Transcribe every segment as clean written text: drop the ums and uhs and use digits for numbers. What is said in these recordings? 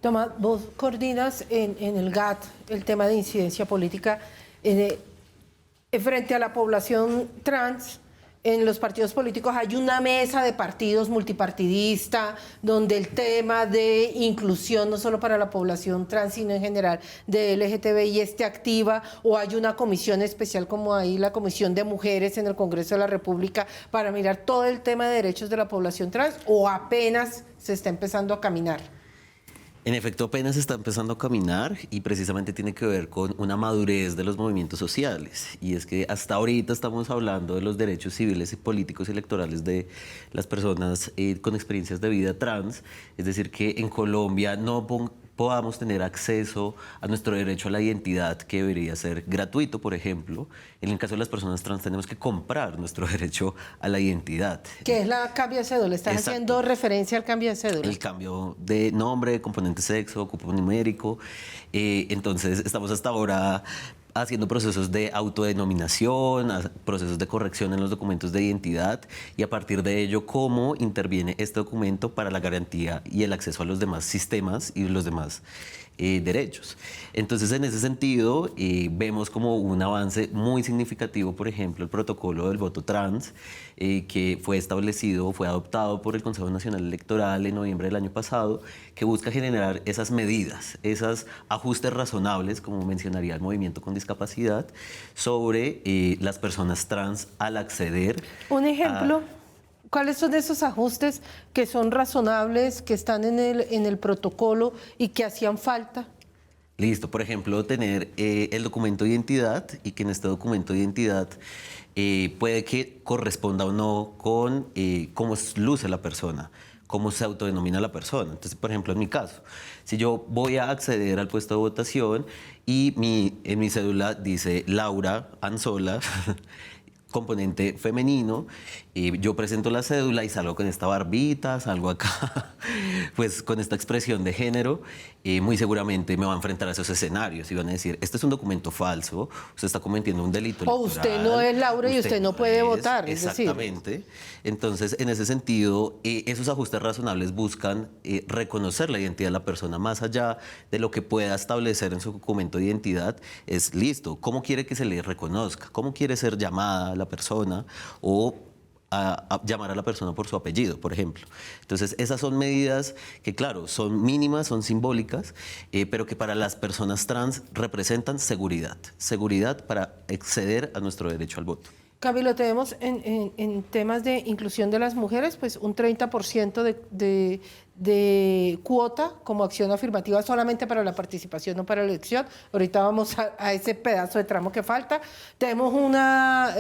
Tomás, vos coordinas en el GAT el tema de incidencia política frente a la población trans. En los partidos políticos hay una mesa de partidos multipartidista donde el tema de inclusión, no solo para la población trans, sino en general de LGTBI esté activa, o hay una comisión especial como ahí la Comisión de Mujeres en el Congreso de la República para mirar todo el tema de derechos de la población trans, o apenas se está empezando a caminar. En efecto, apenas está empezando a caminar y precisamente tiene que ver con una madurez de los movimientos sociales. Y es que hasta ahorita estamos hablando de los derechos civiles y políticos y electorales de las personas con experiencias de vida trans. Es decir, que en Colombia no podamos tener acceso a nuestro derecho a la identidad, que debería ser gratuito, por ejemplo. En el caso de las personas trans tenemos que comprar nuestro derecho a la identidad. ¿Qué es la cambio de cédula? ¿Estás Exacto. haciendo referencia al cambio de cédula? El cambio de nombre, componente sexo, cupo numérico. Entonces, estamos hasta ahora haciendo procesos de autodenominación, procesos de corrección en los documentos de identidad, y a partir de ello, cómo interviene este documento para la garantía y el acceso a los demás sistemas y los demás derechos. Entonces, en ese sentido, vemos como un avance muy significativo, por ejemplo, el protocolo del voto trans, que fue establecido, fue adoptado por el Consejo Nacional Electoral en noviembre del año pasado, que busca generar esas medidas, esos ajustes razonables, como mencionaría el movimiento con discapacidad, sobre las personas trans al acceder. Un ejemplo. ¿Cuáles son esos ajustes que son razonables, que están en el protocolo y que hacían falta? Listo, por ejemplo, tener el documento de identidad, y que en este documento de identidad puede que corresponda o no con cómo luce la persona, cómo se autodenomina la persona. Entonces, por ejemplo, en mi caso, si yo voy a acceder al puesto de votación y en mi cédula dice Laura Anzola, componente femenino, yo presento la cédula y salgo con esta barbita, salgo acá, pues con esta expresión de género, muy seguramente me va a enfrentar a esos escenarios y van a decir, este es un documento falso, usted está cometiendo un delito electoral. O usted no es Laura y usted no puede votar. Exactamente. Entonces, en ese sentido, esos ajustes razonables buscan reconocer la identidad de la persona más allá de lo que pueda establecer en su documento de identidad. Es listo, ¿cómo quiere que se le reconozca? ¿Cómo quiere ser llamada la persona? O a llamar a la persona por su apellido, por ejemplo. Entonces, esas son medidas que, claro, son mínimas, son simbólicas, pero que para las personas trans representan seguridad. Seguridad para acceder a nuestro derecho al voto. Camilo, tenemos en temas de inclusión de las mujeres, pues un 30% de cuota como acción afirmativa solamente para la participación, no para la elección. Ahorita vamos a ese pedazo de tramo que falta. Tenemos una...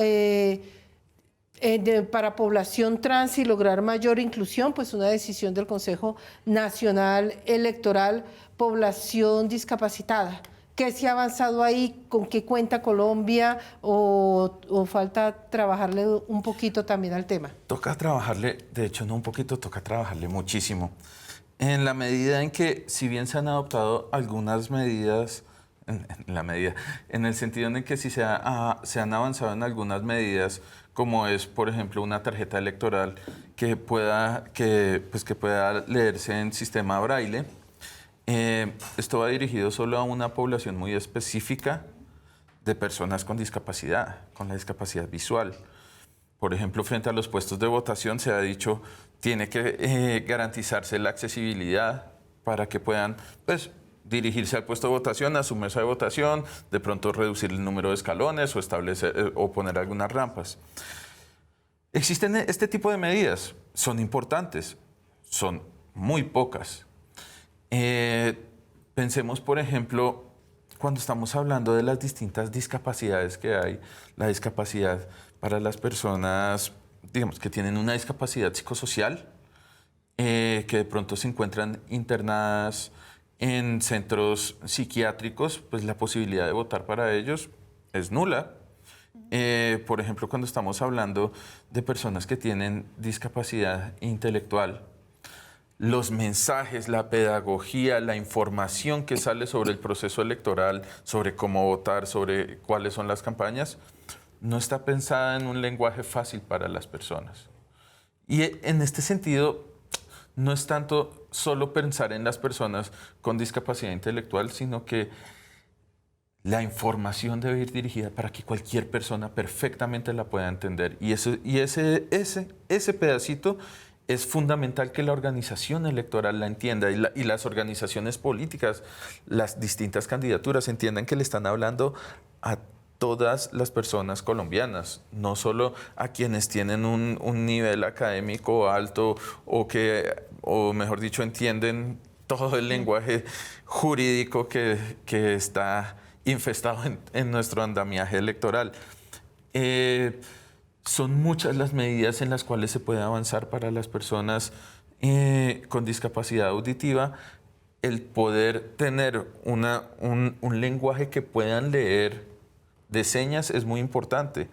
para población trans y lograr mayor inclusión, pues una decisión del Consejo Nacional Electoral, población discapacitada. ¿Qué se ha avanzado ahí? ¿Con qué cuenta Colombia? ¿O falta trabajarle un poquito también al tema? Toca trabajarle, de hecho no un poquito, toca trabajarle muchísimo. En la medida en que, si bien se han adoptado algunas medidas, en el sentido en el que sí se han avanzado en algunas medidas, como es, por ejemplo, una tarjeta electoral que pueda leerse en sistema braille. Esto va dirigido solo a una población muy específica de personas con discapacidad, con la discapacidad visual. Por ejemplo, frente a los puestos de votación se ha dicho tiene que garantizarse la accesibilidad para que puedan, pues, dirigirse al puesto de votación, a su mesa de votación, de pronto reducir el número de escalones o establecer o poner algunas rampas. Existen este tipo de medidas, son importantes, son muy pocas. Pensemos, por ejemplo, cuando estamos hablando de las distintas discapacidades que hay, la discapacidad para las personas, digamos, que tienen una discapacidad psicosocial, que de pronto se encuentran internadas en centros psiquiátricos, pues la posibilidad de votar para ellos es nula. Por ejemplo, cuando estamos hablando de personas que tienen discapacidad intelectual, los mensajes, la pedagogía, la información que sale sobre el proceso electoral, sobre cómo votar, sobre cuáles son las campañas, no está pensada en un lenguaje fácil para las personas. Y en este sentido, no es tanto solo pensar en las personas con discapacidad intelectual, sino que la información debe ir dirigida para que cualquier persona perfectamente la pueda entender. Y ese pedacito es fundamental que la organización electoral la entienda y las organizaciones políticas, las distintas candidaturas entiendan que le están hablando a todas las personas colombianas, no solo a quienes tienen un nivel académico alto o mejor dicho, entienden todo el lenguaje jurídico que está infestado en nuestro andamiaje electoral. Son muchas las medidas en las cuales se puede avanzar para las personas con discapacidad auditiva. El poder tener un lenguaje que puedan leer de señas es muy importante.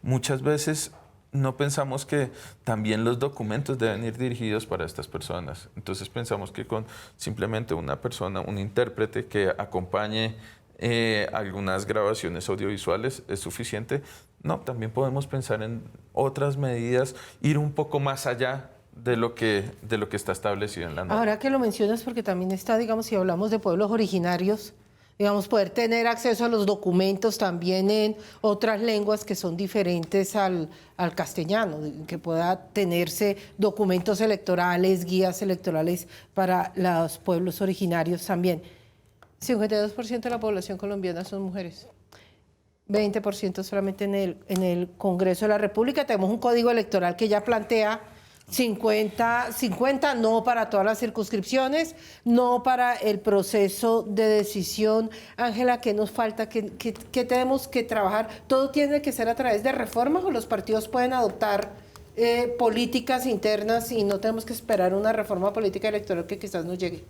Muchas veces no pensamos que también los documentos deben ir dirigidos para estas personas. Entonces pensamos que con simplemente una persona, un intérprete que acompañe algunas grabaciones audiovisuales es suficiente. No, también podemos pensar en otras medidas, ir un poco más allá de lo que está establecido en la norma. Ahora que lo mencionas, porque también está, digamos, si hablamos de pueblos originarios, digamos, poder tener acceso a los documentos también en otras lenguas que son diferentes al castellano, que pueda tenerse documentos electorales, guías electorales para los pueblos originarios también. 52% de la población colombiana son mujeres. 20% solamente en el Congreso de la República. Tenemos un código electoral que ya plantea 50 no para todas las circunscripciones, no para el proceso de decisión. Ángela, ¿qué nos falta? ¿Qué tenemos que trabajar? ¿Todo tiene que ser a través de reformas o los partidos pueden adoptar políticas internas y no tenemos que esperar una reforma política electoral que quizás no llegue?